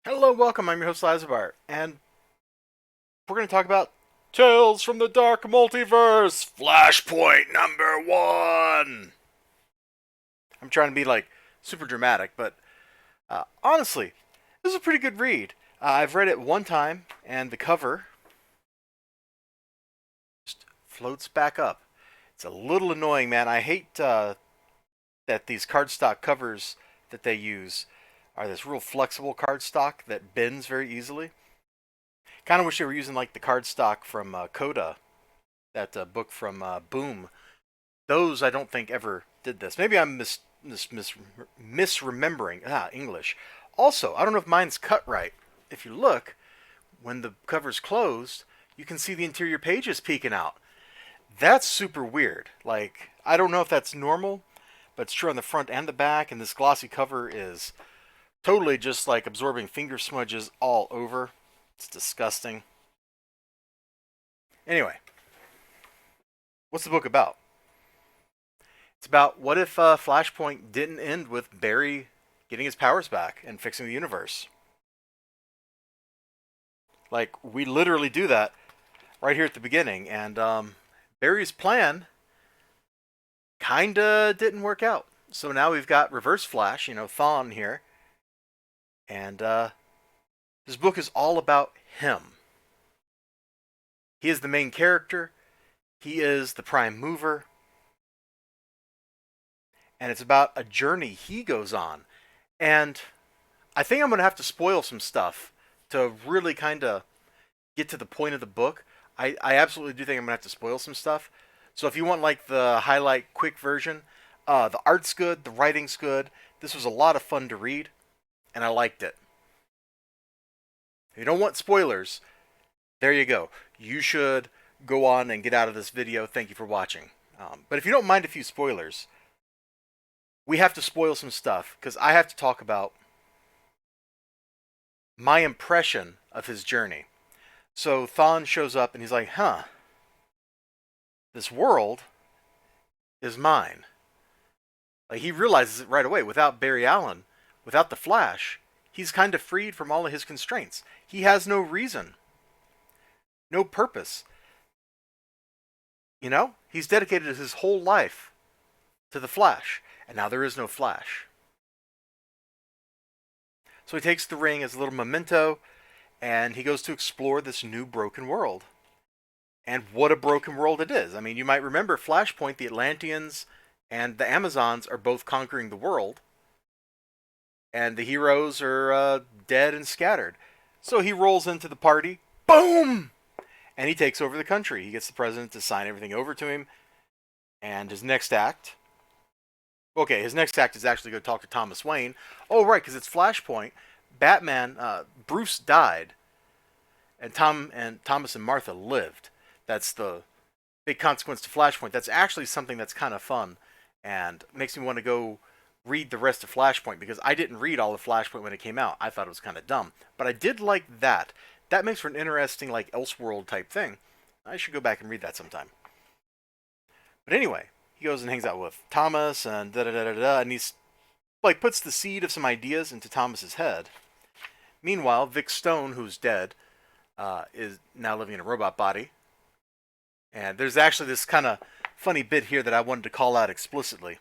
Hello, welcome. I'm your host, Elizibar, and we're going to talk about Tales from the Dark Multiverse Flashpoint #1. I'm trying to be like super dramatic, but honestly, this is a pretty good read. I've read it one time, and the cover just floats back up. It's a little annoying, man. I hate that these cardstock covers that they use are this real flexible cardstock that bends very easily. Kind of wish they were using like the cardstock from Coda, that book from Boom. Those I don't think ever did this. Maybe I'm misremembering English. Also, I don't know if mine's cut right. If you look, when the cover's closed, you can see the interior pages peeking out. That's super weird. Like, I don't know if that's normal, but it's true on the front and the back, and this glossy cover is totally just like absorbing finger smudges all over. It's disgusting. Anyway, what's the book about? It's about what if Flashpoint didn't end with Barry getting his powers back and fixing the universe. Like, we literally do that right here at the beginning, and Barry's plan kinda didn't work out. So now we've got Reverse Flash, Thawne here, and this book is all about him. He is the main character, he is the prime mover, and it's about a journey he goes on. And I think I'm going to have to spoil some stuff to really kind of get to the point of the book. I absolutely do think I'm going to have to spoil some stuff. So if you want like the highlight quick version, the art's good, the writing's good. This was a lot of fun to read, and I liked it. If you don't want spoilers, there you go. You should go on and get out of this video. Thank you for watching. But if you don't mind a few spoilers, we have to spoil some stuff because I have to talk about my impression of his journey. So Thawne shows up and he's like, this world is mine. Like, he realizes it right away. Without Barry Allen, without the Flash, he's kind of freed from all of his constraints. He has no reason, no purpose. He's dedicated his whole life to the Flash, and now there is no Flash. So he takes the ring as a little memento, and he goes to explore this new broken world. And what a broken world it is. I mean, you might remember Flashpoint, the Atlanteans and the Amazons are both conquering the world, and the heroes are dead and scattered. So he rolls into the party, boom! And he takes over the country. He gets the president to sign everything over to him. And his next act is actually go talk to Thomas Wayne. Oh, right, because it's Flashpoint. Batman, Bruce died, and Thomas and Martha lived. That's the big consequence to Flashpoint. That's actually something that's kind of fun and makes me want to go read the rest of Flashpoint because I didn't read all of Flashpoint when it came out. I thought it was kind of dumb, but I did like that. That makes for an interesting like Elseworld type thing. I should go back and read that sometime. But anyway, he goes and hangs out with Thomas and da da da da da, and he's like puts the seed of some ideas into Thomas's head. Meanwhile, Vic Stone, who's dead, is now living in a robot body. And there's actually this kind of funny bit here that I wanted to call out explicitly.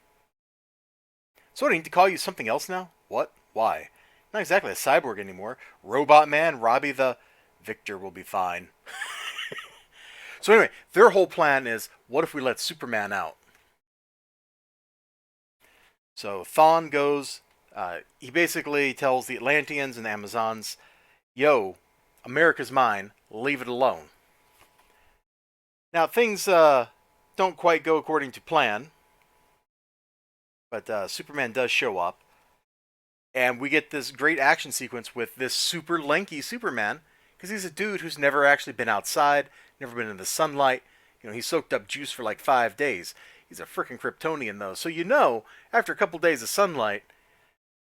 So, what, I need to call you something else now? What? Why? Not exactly a cyborg anymore. Robot Man, Robbie the Victor will be fine. So anyway, their whole plan is, what if we let Superman out? So Thawne goes, he basically tells the Atlanteans and the Amazons, yo, America's mine, leave it alone. Now, things don't quite go according to plan, but Superman does show up, and we get this great action sequence with this super lanky Superman, because he's a dude who's never actually been outside, never been in the sunlight. He soaked up juice for like 5 days. He's a freaking Kryptonian, though. So after a couple days of sunlight,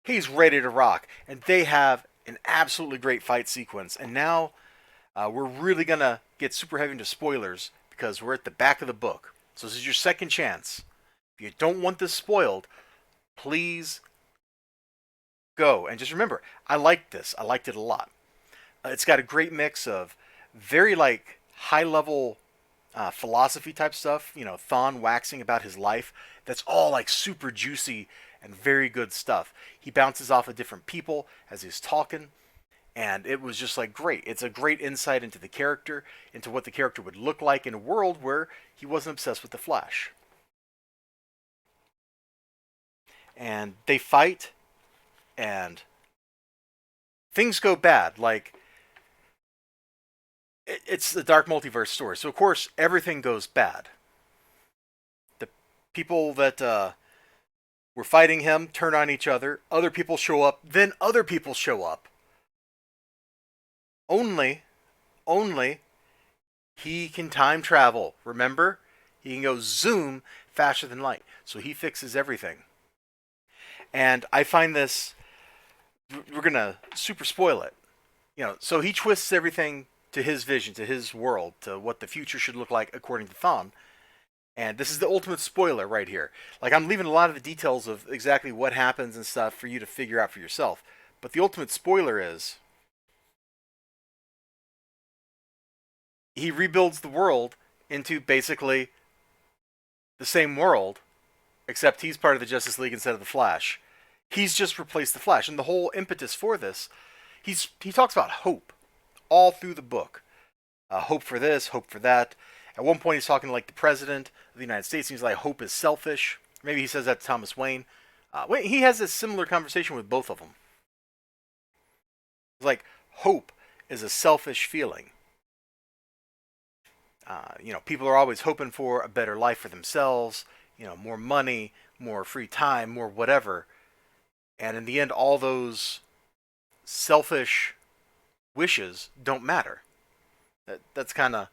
he's ready to rock. And they have an absolutely great fight sequence. And now we're really going to get super heavy into spoilers because we're at the back of the book. So this is your second chance. If you don't want this spoiled, please Go and just remember, I liked this. I liked it a lot. It's got a great mix of very like high level philosophy type stuff. You know, Thawne waxing about his life. That's all like super juicy and very good stuff. He bounces off of different people as he's talking, and it was just like great. It's a great insight into the character, into what the character would look like in a world where he wasn't obsessed with the Flash. And they fight, and things go bad. Like it's the dark multiverse story, so of course everything goes bad. The people that were fighting him turn on each other. Other people show up. Then other people show up. Only, only he can time travel. Remember, he can go zoom faster than light. So he fixes everything. And I find this. We're gonna super spoil it. You know, so he twists everything to his vision, to his world, to what the future should look like according to Thawne. And this is the ultimate spoiler right here. Like, I'm leaving a lot of the details of exactly what happens and stuff for you to figure out for yourself. But the ultimate spoiler is he rebuilds the world into basically the same world, except he's part of the Justice League instead of the Flash. He's just replaced the Flash. And the whole impetus for this, he talks about hope all through the book. Hope for this, hope for that. At one point, he's talking to like the president of the United States. And he's like, hope is selfish. Maybe he says that to Thomas Wayne. He has a similar conversation with both of them. It's like, hope is a selfish feeling. You know, people are always hoping for a better life for themselves, you know, more money, more free time, more whatever. And in the end, all those selfish wishes don't matter. That's kind of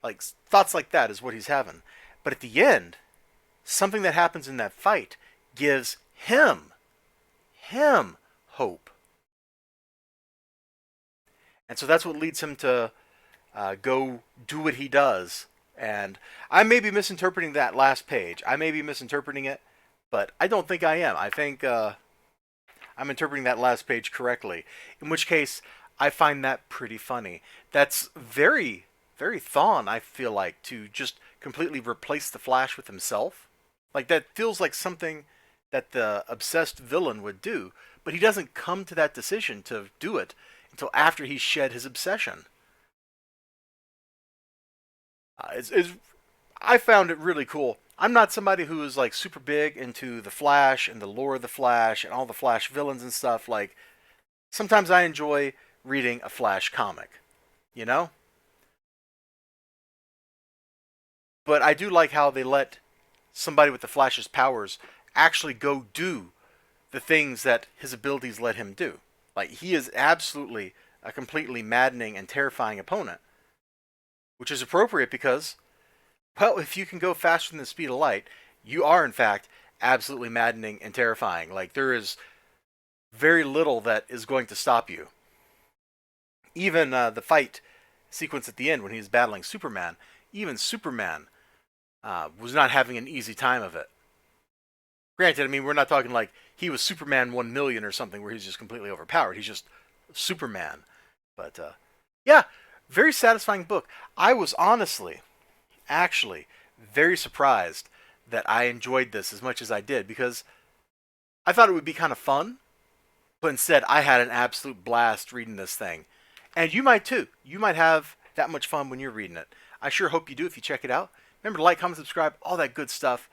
like thoughts like that is what he's having. But at the end, something that happens in that fight gives him hope. And so that's what leads him to go do what he does. And I may be misinterpreting that last page. I may be misinterpreting it, but I don't think I am. I think I'm interpreting that last page correctly. In which case, I find that pretty funny. That's very, very Thawne, I feel like, to just completely replace the Flash with himself. Like, that feels like something that the obsessed villain would do, but he doesn't come to that decision to do it until after he's shed his obsession. I found it really cool. I'm not somebody who is like super big into the Flash and the lore of the Flash and all the Flash villains and stuff. Like, sometimes I enjoy reading a Flash comic, you know? But I do like how they let somebody with the Flash's powers actually go do the things that his abilities let him do. Like, he is absolutely a completely maddening and terrifying opponent, which is appropriate because, well, if you can go faster than the speed of light, you are, in fact, absolutely maddening and terrifying. Like, there is very little that is going to stop you. Even the fight sequence at the end when he's battling Superman, even Superman was not having an easy time of it. Granted, I mean, we're not talking like he was Superman 1,000,000 or something where he's just completely overpowered. He's just Superman. But, yeah, very satisfying book. I was honestly, actually, very surprised that I enjoyed this as much as I did because I thought it would be kind of fun, but instead I had an absolute blast reading this thing. And you might too. You might have that much fun when you're reading it. I sure hope you do if you check it out. Remember to like, comment, subscribe, all that good stuff.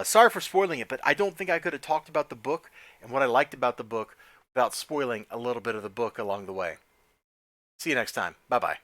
Sorry for spoiling it, but I don't think I could have talked about the book and what I liked about the book without spoiling a little bit of the book along the way. See you next time. Bye-bye.